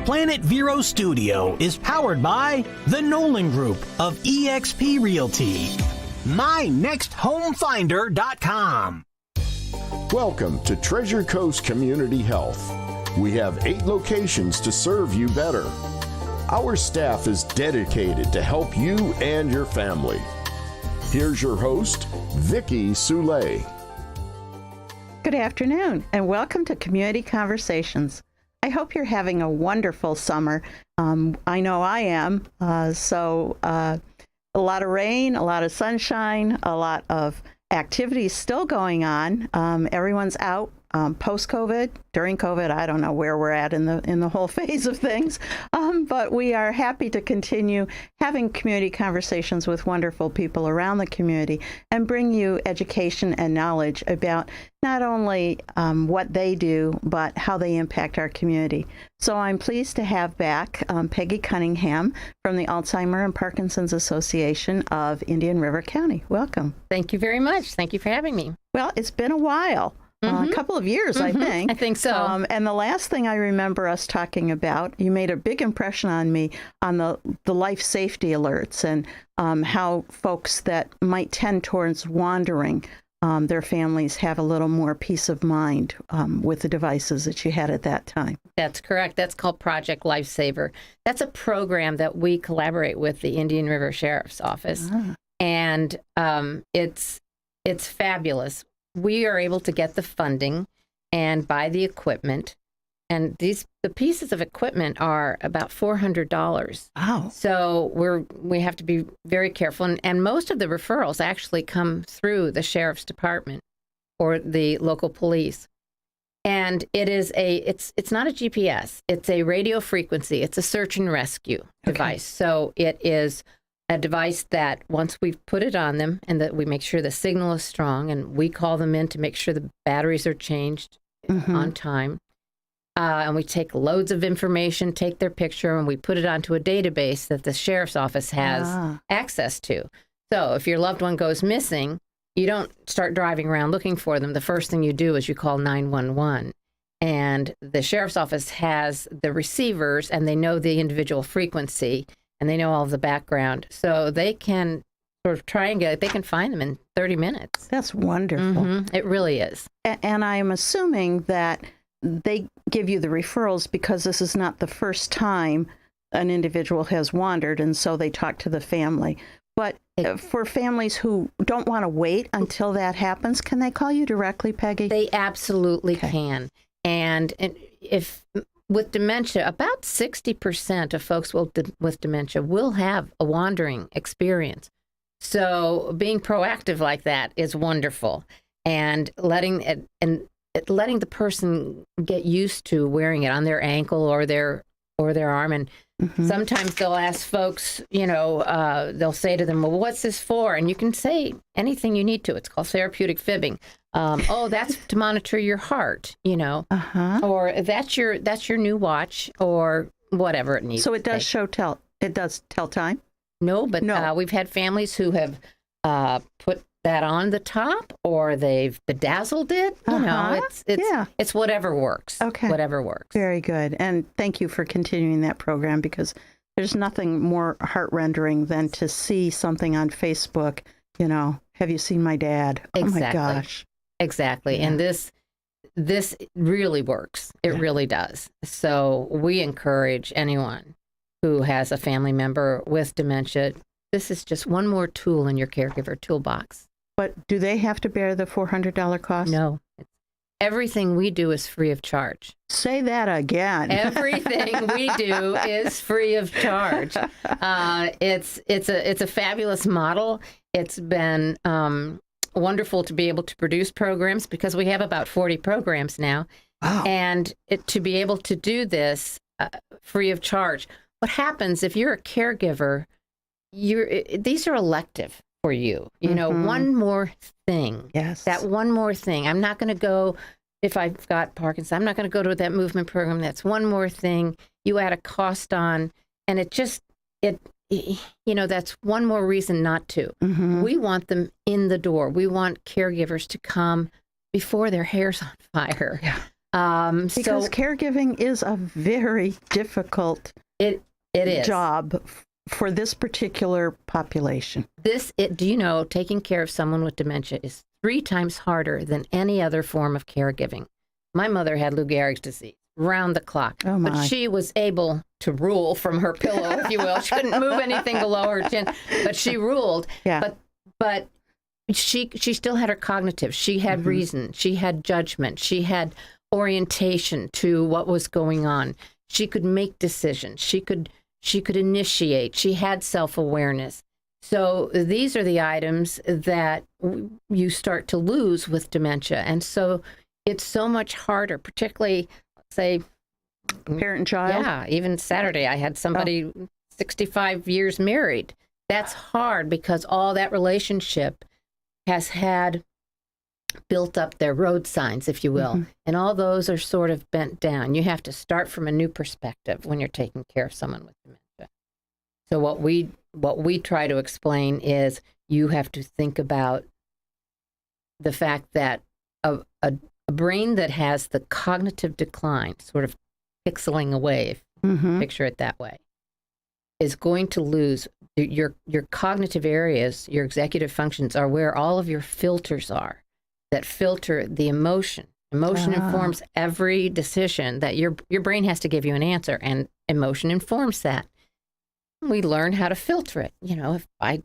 Planet Vero Studio is powered by the Nolan Group of eXp Realty. MyNextHomeFinder.com. Welcome to Treasure Coast Community Health. We have 8 locations to serve you better. Our staff is dedicated to help you and your family. Here's your host, Vicki Soulé. Good afternoon, and welcome to Community Conversations. I hope you're having a wonderful summer. I know I am. A lot of rain, a lot of sunshine, a lot of activities still going on. Everyone's out post-COVID, during COVID. I don't know where we're at in the whole phase of things, but we are happy to continue having community conversations with wonderful people around the community and bring you education and knowledge about not only what they do, but how they impact our community. So I'm pleased to have back Peggy Cunningham from the Alzheimer and Parkinson's Association of Indian River County. Welcome. Thank you very much. Thank you for having me. Well, it's been a while. A couple of years, I think. I think so. And the last thing I remember us talking about, you made a big impression on me on the life safety alerts and how folks that might tend towards wandering, their families have a little more peace of mind with the devices that you had at that time. That's correct. That's called Project Lifesaver. That's a program that we collaborate with the Indian River Sheriff's Office. And it's fabulous. We are able to get the funding and buy the equipment. And the pieces of equipment are about $400. Wow. So we have to be very careful. And most of the referrals actually come through the sheriff's department or the local police. And it's not a GPS. It's a radio frequency. It's a search and rescue device. So it is a device that once we've put it on them and that we make sure the signal is strong, and we call them in to make sure the batteries are changed on time. And we take loads of information, take their picture, and we put it onto a database that the sheriff's office has access to. So if your loved one goes missing, you don't start driving around looking for them. The first thing you do is you call 911. And the sheriff's office has the receivers, and they know the individual frequency, and they know all of the background. So they can sort of triangulate. They can find them in 30 minutes. That's wonderful. It really is. And I'm assuming that they give you the referrals because this is not the first time an individual has wandered, and so they talk to the family. But for families who don't want to wait until that happens, can they call you directly, Peggy? They absolutely can. And if with dementia, about 60% of folks with dementia will have a wandering experience. So being proactive like that is wonderful, and letting the person get used to wearing it on their ankle or their arm. And sometimes they'll ask folks, they'll say to them, well, what's this for? And you can say anything you need to. It's called therapeutic fibbing. That's to monitor your heart, or that's your new watch, or whatever it needs. So it does tell time? No, but we've had families who have put that on the top, or they've bedazzled it. It's whatever works. Okay. Whatever works. Very good. And thank you for continuing that program, because there's nothing more heart-rendering than to see something on Facebook, have you seen my dad? Exactly. Oh my gosh. Exactly. Yeah. And this really works. It really does. So we encourage anyone who has a family member with dementia. This is just one more tool in your caregiver toolbox. But do they have to bear the $400 cost? No. Everything we do is free of charge. Say that again. Everything we do is free of charge. It's a fabulous model. It's been wonderful to be able to produce programs, because we have about 40 programs now. Wow. And to be able to do this free of charge. What happens if you're a caregiver, these are elective for you. One more thing. Yes. That one more thing. I'm not going to go, if I've got Parkinson, I'm not going to go to that movement program. That's one more thing you add a cost on, and that's one more reason not to. We want them in the door. We want caregivers to come before their hair's on fire. Because caregiving is a very difficult it is job for this particular population. Do you know, taking care of someone with dementia is 3 times harder than any other form of caregiving. My mother had Lou Gehrig's disease, round the clock. Oh, my. But she was able to rule from her pillow, if you will. She couldn't move anything below her chin, but she ruled. Yeah. But she still had her cognitive. She had reason. She had judgment. She had orientation to what was going on. She could make decisions. She could initiate. She had self-awareness. So these are the items that you start to lose with dementia. And so it's so much harder, particularly, let's say, parent and child. Yeah, even Saturday I had somebody 65 years married. That's hard because all that relationship has had built up their road signs, if you will. And all those are sort of bent down. You have to start from a new perspective when you're taking care of someone with dementia. So what we try to explain is you have to think about the fact that a brain that has the cognitive decline, sort of pixeling away, if you picture it that way, is going to lose your cognitive areas. Your executive functions are where all of your filters are that filter the emotion. Emotion informs every decision that your brain has to give you an answer, and emotion informs that. We learn how to filter it. You know, if I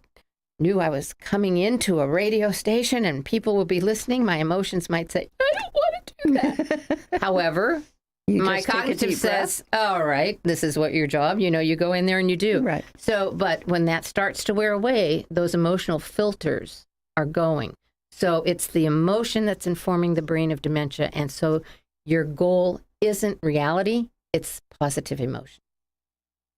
knew I was coming into a radio station and people would be listening, my emotions might say, I don't want to do that. However, my cognitive says, all right, this is what your job, you go in there and you do. Right. So, but when that starts to wear away, those emotional filters are going. So it's the emotion that's informing the brain of dementia. And so your goal isn't reality, it's positive emotion.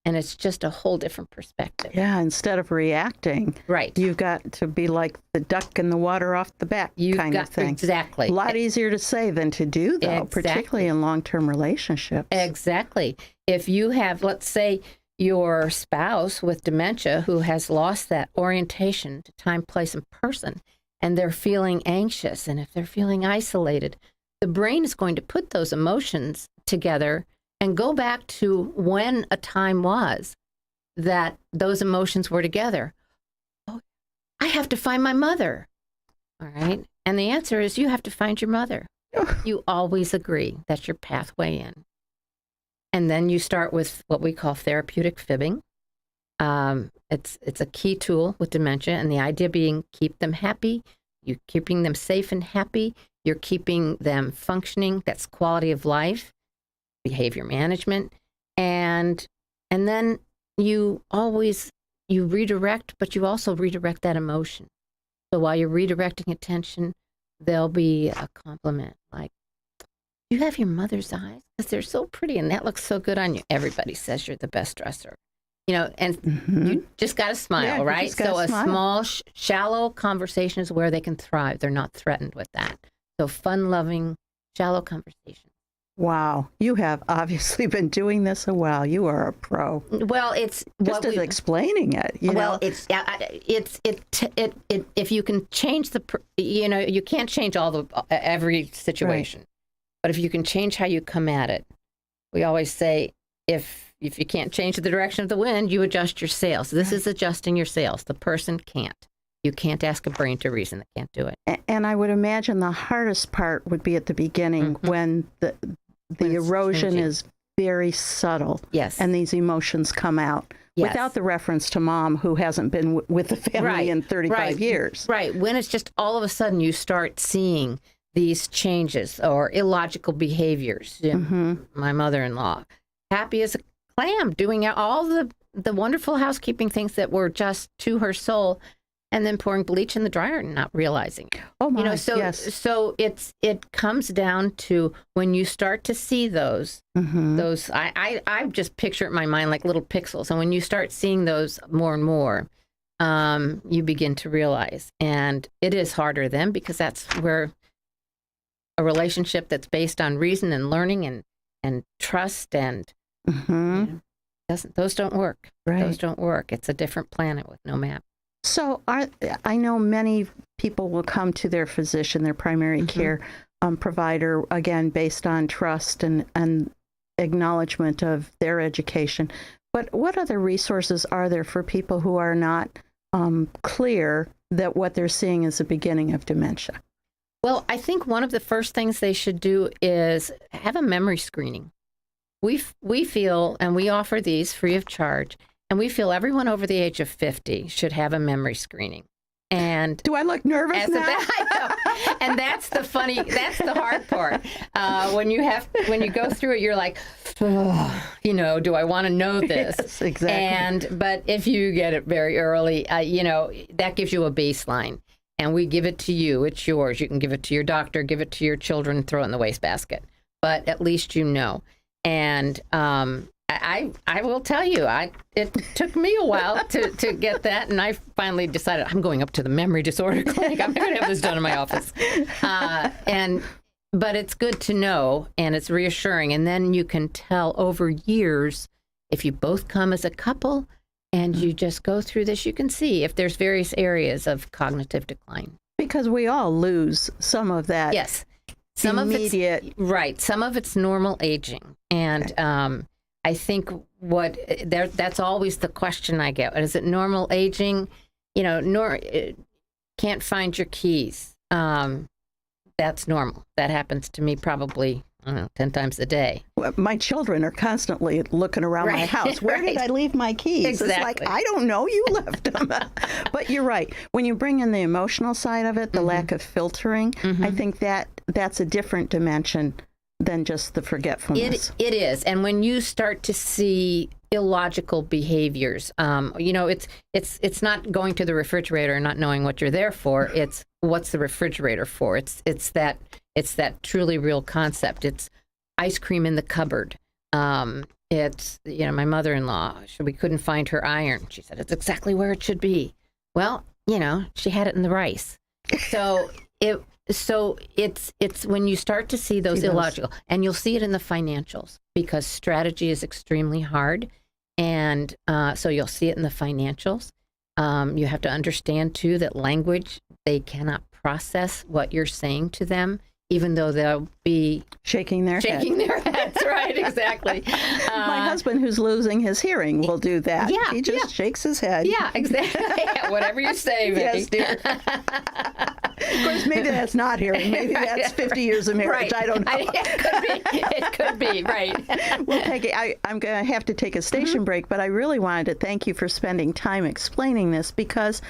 And it's just a whole different perspective. Yeah, instead of reacting, right, you've got to be like the duck in the water off the bat kind of thing. Exactly. A lot easier to say than to do, though, Exactly. particularly in long-term relationships. Exactly. If you have, let's say, your spouse with dementia who has lost that orientation to time, place, and person, and they're feeling anxious, and if they're feeling isolated, the brain is going to put those emotions together and go back to when a time was that those emotions were together. Oh, I have to find my mother. All right. And the answer is you have to find your mother. You always agree. That's your pathway in. And then you start with what we call therapeutic fibbing. It's a key tool with dementia, and the idea being keep them happy. You're keeping them safe and happy. You're keeping them functioning. That's quality of life, behavior management, and then you redirect, but you also redirect that emotion. So while you're redirecting attention, there'll be a compliment like, you have your mother's eyes because they're so pretty and that looks so good on you. Everybody says you're the best dresser, and you just got to smile, right? So a small, shallow conversation is where they can thrive. They're not threatened with that. So fun-loving, shallow conversation. Wow, you have obviously been doing this a while. You are a pro. Well, it's just as explaining it. If you can change you can't change every situation, but if you can change how you come at it, we always say if you can't change the direction of the wind, you adjust your sails. This is adjusting your sails. The person can't. You can't ask a brain to reason. They can't do it. And I would imagine the hardest part would be at the beginning when the erosion is very subtle. Yes. And these emotions come out without the reference to mom who hasn't been with the family in 35 years. Right. When it's just all of a sudden you start seeing these changes or illogical behaviors. My mother-in-law, happy as a clam, doing all the wonderful housekeeping things that were just to her soul, and then pouring bleach in the dryer and not realizing it. Oh my, yes. So it comes down to when you start to see those I just picture it in my mind like little pixels. And when you start seeing those more and more, you begin to realize. And it is harder then because that's where a relationship that's based on reason and learning and trust and those don't work. Right. Those don't work. It's a different planet with no map. So I know many people will come to their physician, their primary care, provider, again, based on trust and acknowledgement of their education. But what other resources are there for people who are not clear that what they're seeing is the beginning of dementia? Well, I think one of the first things they should do is have a memory screening. We feel, and we offer these free of charge, and we feel everyone over the age of 50 should have a memory screening. And do I look nervous now? I know. And that's the hard part. When you go through it, you're like, oh, do I want to know this? Yes, exactly. But if you get it very early, that gives you a baseline. And we give it to you. It's yours. You can give it to your doctor, give it to your children, throw it in the wastebasket. But at least you know. And I will tell you, it took me a while to get that, and I finally decided I'm going up to the memory disorder clinic. I'm going to have this done in my office. But it's good to know, and it's reassuring. And then you can tell over years, if you both come as a couple and you just go through this, you can see if there's various areas of cognitive decline. Because we all lose some of that. Yes. Some immediate. Right. Some of it's normal aging. And I think that's always the question I get. Is it normal aging? Can't find your keys. That's normal. That happens to me probably, 10 times a day. My children are constantly looking around my house. Where did I leave my keys? Exactly. It's like, I don't know, you left them. But you're right. When you bring in the emotional side of it, the lack of filtering, I think that's a different dimension than just the forgetfulness. It is. And when you start to see illogical behaviors, it's not going to the refrigerator and not knowing what you're there for. It's what's the refrigerator for. It's that truly real concept. It's ice cream in the cupboard. It's my mother-in-law. We couldn't find her iron. She said it's exactly where it should be. Well, she had it in the rice. So it's when you start to see those illogical, and you'll see it in the financials because strategy is extremely hard, and so you'll see it in the financials. You have to understand too that language, they cannot process what you're saying to them, even though they'll be shaking their heads. Right, exactly. My husband, who's losing his hearing, will do that. Yeah, he just shakes his head. Yeah, exactly. Whatever you say, Vicky. Yes, dear. Of course, maybe that's not hearing. Maybe that's 50 years of marriage. Right. I don't know. It could be, right. Well, Peggy, I'm going to have to take a station break, but I really wanted to thank you for spending time explaining this, because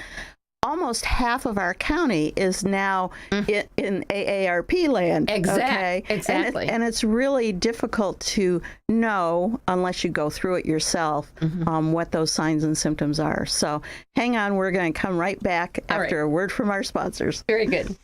almost half of our county is now in AARP land. Exactly. Okay? Exactly. And it's really difficult to know, unless you go through it yourself, what those signs and symptoms are. So hang on. We're going to come right back after a word from our sponsors. Very good.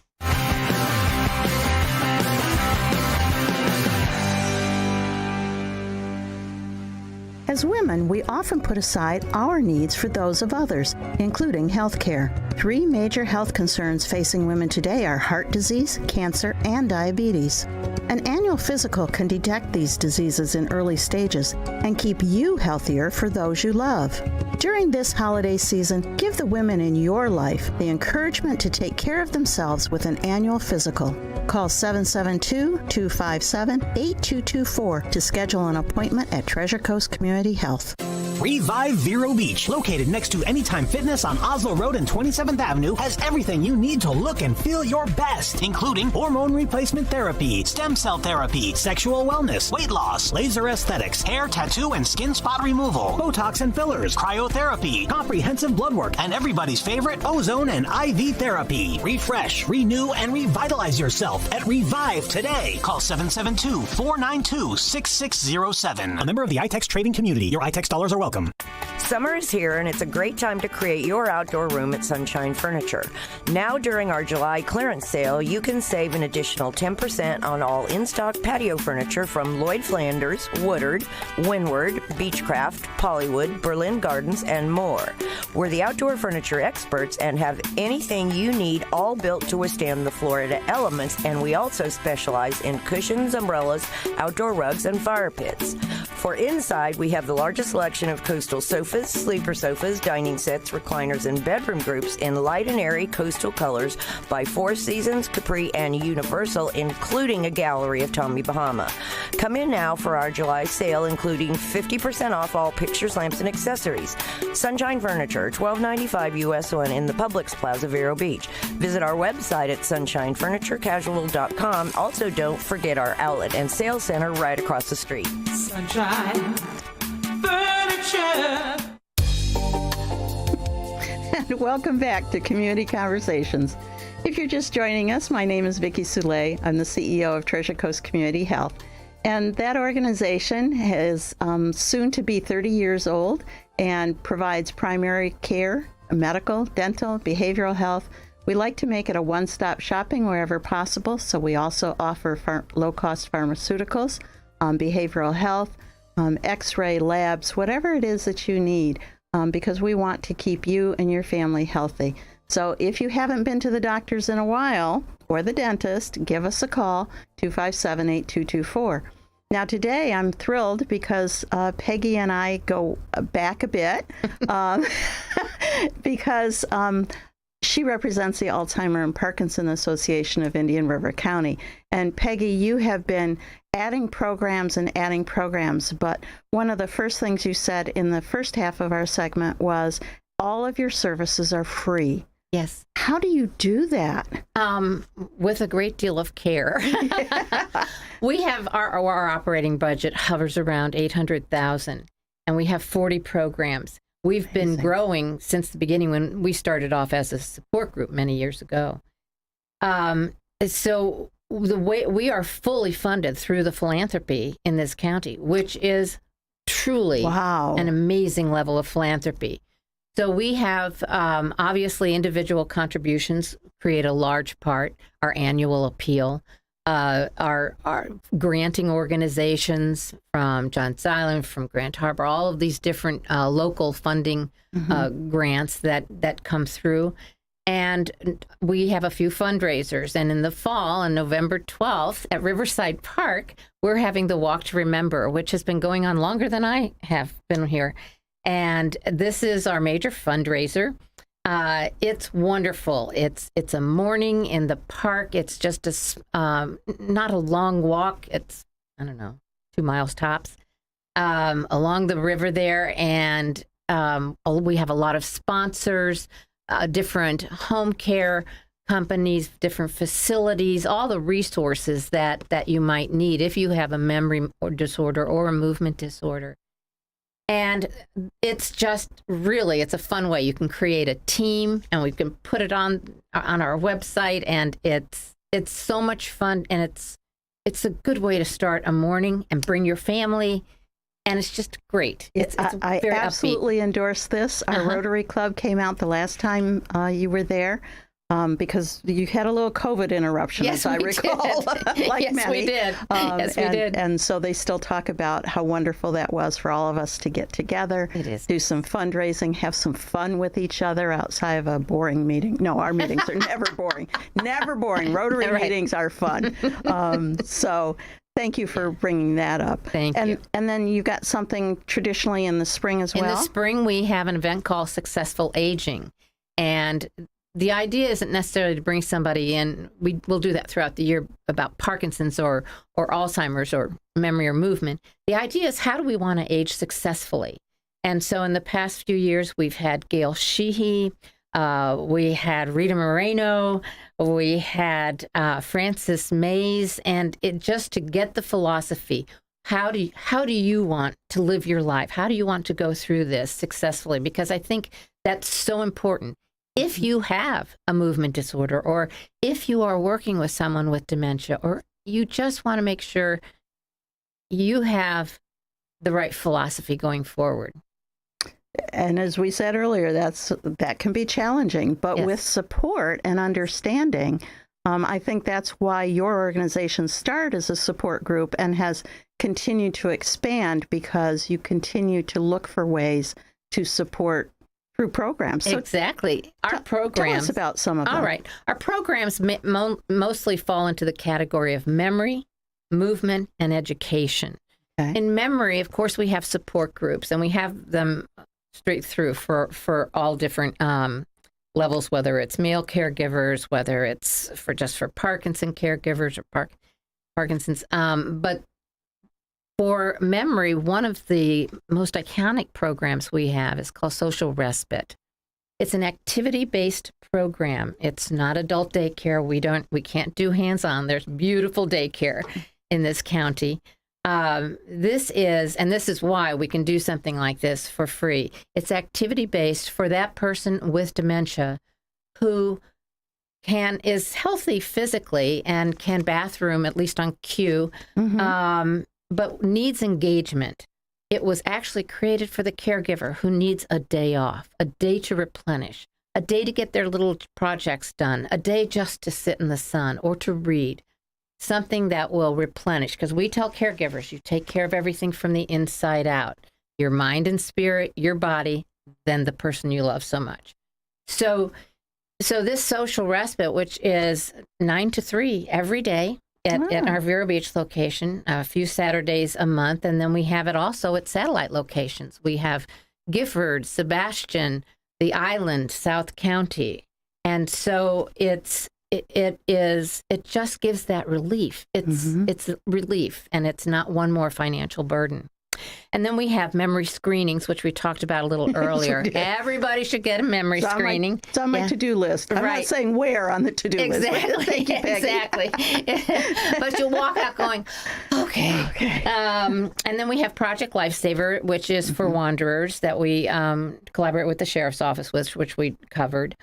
As women, we often put aside our needs for those of others, including health care. 3 major health concerns facing women today are heart disease, cancer, and diabetes. An annual physical can detect these diseases in early stages and keep you healthier for those you love. During this holiday season, give the women in your life the encouragement to take care of themselves with an annual physical. Call 772-257-8224 to schedule an appointment at Treasure Coast Community Health. Revive Vero Beach, located next to Anytime Fitness on Oslo Road and 27th Avenue, has everything you need to look and feel your best, including hormone replacement therapy, stem cell therapy, sexual wellness, weight loss, laser aesthetics, hair, tattoo, and skin spot removal, Botox and fillers, cryotherapy, comprehensive blood work, and everybody's favorite, ozone and IV therapy. Refresh, renew, and revitalize yourself at Revive today. Call 772-492-6607. A member of the iTex trading community. Your iTex dollars are welcome. Summer is here, and it's a great time to create your outdoor room at Sunshine Furniture. Now, during our July clearance sale, you can save an additional 10% on all in-stock patio furniture from Lloyd Flanders, Woodard, Windward, Beechcraft, Pollywood, Berlin Gardens, and more. We're the outdoor furniture experts and have anything you need, all built to withstand the Florida elements, and we also specialize in cushions, umbrellas, outdoor rugs, and fire pits. For inside, we have the largest selection of coastal sofas, sleeper sofas, dining sets, recliners, and bedroom groups in light and airy coastal colors by Four Seasons, Capri, and Universal, including a gallery of Tommy Bahama. Come in now for our July sale, including 50% off all pictures, lamps, and accessories. Sunshine Furniture, $12.95 US 1 in the Publix Plaza, Vero Beach. Visit our website at sunshinefurniturecasual.com. Also, don't forget our outlet and sales center right across the street. Sunshine Furniture. And welcome back to Community Conversations. If you're just joining us, my name is Vicki Soule. I'm the CEO of Treasure Coast Community Health. And that organization is soon to be 30 years old and provides primary care, medical, dental, behavioral health. We like to make it a one-stop shopping wherever possible, so we also offer low-cost pharmaceuticals, behavioral health, x-ray labs, whatever it is that you need, because we want to keep you and your family healthy. So if you haven't been to the doctors in a while, or the dentist, give us a call, 257-8224. Now today I'm thrilled because Peggy and I go back a bit because she represents the Alzheimer and Parkinson Association of Indian River County. And Peggy, you have been adding programs, but one of the first things you said in the first half of our segment was all of your services are free. Yes. How do you do that? With a great deal of care. We have our operating budget hovers around $800,000, and we have 40 programs. We've been growing since the beginning when we started off as a support group many years ago. So the way we are fully funded through the philanthropy in this county, which is truly an amazing level of philanthropy. So we have, obviously, individual contributions create a large part, our annual appeal, our granting organizations from Johns Island, from Grand Harbor, all of these different local funding grants that come through. And we have a few fundraisers. And in the fall, on November 12th at Riverside Park, we're having the Walk to Remember, which has been going on longer than I have been here. And this is our major fundraiser. It's wonderful. It's a morning in the park. It's just not a long walk. It's, 2 miles tops, along the river there. And we have a lot of sponsors, different home care companies, different facilities, all the resources that you might need if you have a memory disorder or a movement disorder. And it's just really, it's a fun way. You can create a team, and we can put it on our website, and it's so much fun, and it's a good way to start a morning and bring your family, and it's just great. It's I very absolutely upbeat. endorse this. Our Rotary Club came out the last time you were there. Because you had a little COVID interruption, Yes, as I we recall. did. Like Yes, many. we did. Yes, we did. And so they still talk about how wonderful that was for all of us to get together, It is. do some fundraising, have some fun with each other outside of a boring meeting. No, our meetings are never boring. Never boring. Rotary Right. meetings are fun. So thank you for bringing that up. Thank you. And then you got something traditionally in the spring as well? In the spring, we have an event called Successful Aging. And the idea isn't necessarily to bring somebody in. We'll do that throughout the year about Parkinson's or Alzheimer's or memory or movement. The idea is, how do we want to age successfully? And so in the past few years, we've had Gail Sheehy, we had Rita Moreno, we had Frances Mays, and it just to get the philosophy. How do you want to live your life? How do you want to go through this successfully? Because I think that's so important. If you have a movement disorder, or if you are working with someone with dementia, or you just want to make sure you have the right philosophy going forward. And as we said earlier, that can be challenging, but Yes. with support and understanding, I think that's why your organization started as a support group and has continued to expand, because you continue to look for ways to support through programs. So Exactly. Our programs. tell us about some of them. All right. Our programs mostly fall into the category of memory, movement, and education. Okay. In memory, of course, we have support groups, and we have them straight through for all different levels, whether it's male caregivers, whether it's for Parkinson caregivers or Parkinson's. But for memory, one of the most iconic programs we have is called Social Respite. It's an activity-based program. It's not adult daycare. We can't do hands-on. There's beautiful daycare in this county. This is why we can do something like this for free. It's activity-based for that person with dementia who is healthy physically and can bathroom at least on cue, but needs engagement. It was actually created for the caregiver who needs a day off, a day to replenish, a day to get their little projects done, a day just to sit in the sun or to read, something that will replenish. Because we tell caregivers, you take care of everything from the inside out, your mind and spirit, your body, then the person you love so much. So this social respite, which is 9 to 3 every day, at our Vero Beach location, a few Saturdays a month, and then we have it also at satellite locations. We have Gifford, Sebastian, the Island, South County, and so it just gives that relief. It's relief, and it's not one more financial burden. And then we have memory screenings, which we talked about a little earlier. Everybody should get a memory screening. It's on my to-do list. I'm not saying where on the to-do list. Thank you, Peggy. Exactly. But you'll walk out going, okay. And then we have Project Lifesaver, which is for wanderers that we collaborate with the Sheriff's Office with, which we covered.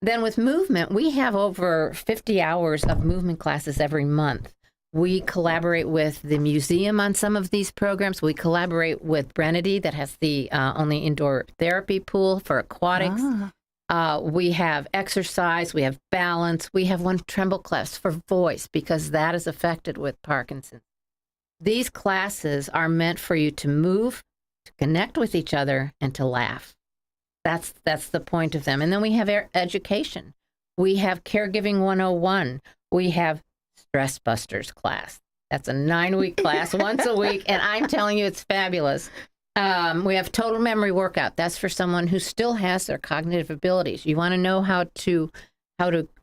Then with movement, we have over 50 hours of movement classes every month. We collaborate with the museum on some of these programs. We collaborate with Brenedy that has the only indoor therapy pool for aquatics. We have exercise. We have balance. We have one tremble class for voice because that is affected with Parkinson. These classes are meant for you to move, to connect with each other, and to laugh. That's the point of them. And then we have education. We have Caregiving 101. We have Stress Busters class. That's a 9-week class once a week, and I'm telling you, it's fabulous. We have Total Memory Workout. That's for someone who still has their cognitive abilities. You want to know how to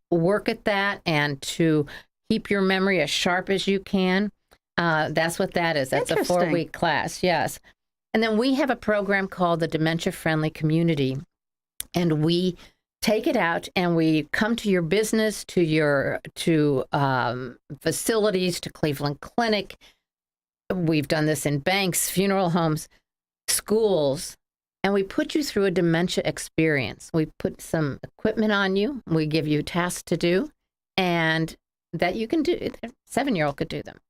work at that and to keep your memory as sharp as you can. That's what that is. That's a 4-week class. Yes. And then we have a program called the Dementia Friendly Community, and we take it out and we come to your business, to facilities, to Cleveland Clinic. We've done this in banks, funeral homes, schools, and we put you through a dementia experience. We put some equipment on you. We give you tasks to do, and that you can do. A 7-year-old could do them.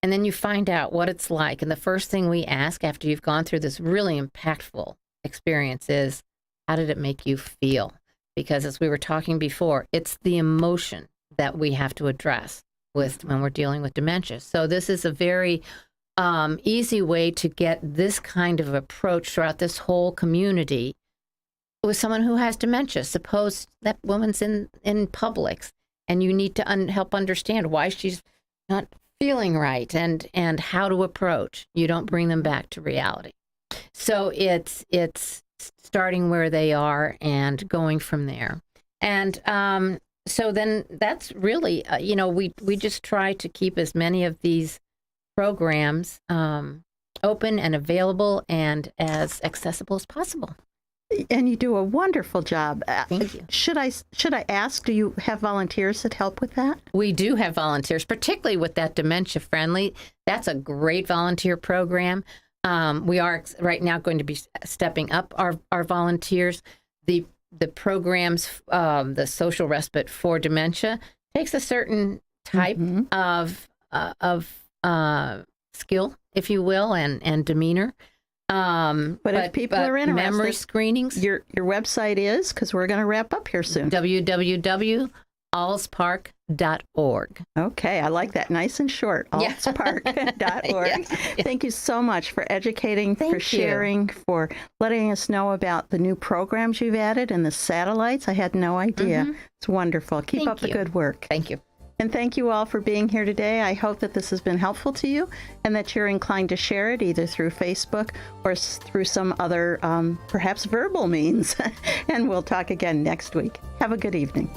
And then you find out what it's like. And the first thing we ask after you've gone through this really impactful experience is, how did it make you feel? Because as we were talking before, it's the emotion that we have to address when we're dealing with dementia. So this is a very easy way to get this kind of approach throughout this whole community with someone who has dementia. Suppose that woman's in Publix and you need to help understand why she's not feeling right and how to approach. You don't bring them back to reality. So it's starting where they are and going from there. And so then that's really, we just try to keep as many of these programs open and available and as accessible as possible. And you do a wonderful job. Thank you. Should I ask, do you have volunteers that help with that? We do have volunteers, particularly with that Dementia Friendly. That's a great volunteer program. We are right now going to be stepping up our volunteers. The programs, the social respite for dementia, takes a certain type of skill, if you will, and demeanor. But if people are interested, memory screenings. Your website is, because we're going to wrap up here soon. www.allspark.org. Okay, I like that. Nice and short. Allspark.org. Yes. Thank you so much for educating, for sharing, for letting us know about the new programs you've added and the satellites. I had no idea. It's wonderful. Keep up the good work. Thank you. And thank you all for being here today. I hope that this has been helpful to you and that you're inclined to share it either through Facebook or through some other, perhaps verbal means. And we'll talk again next week. Have a good evening.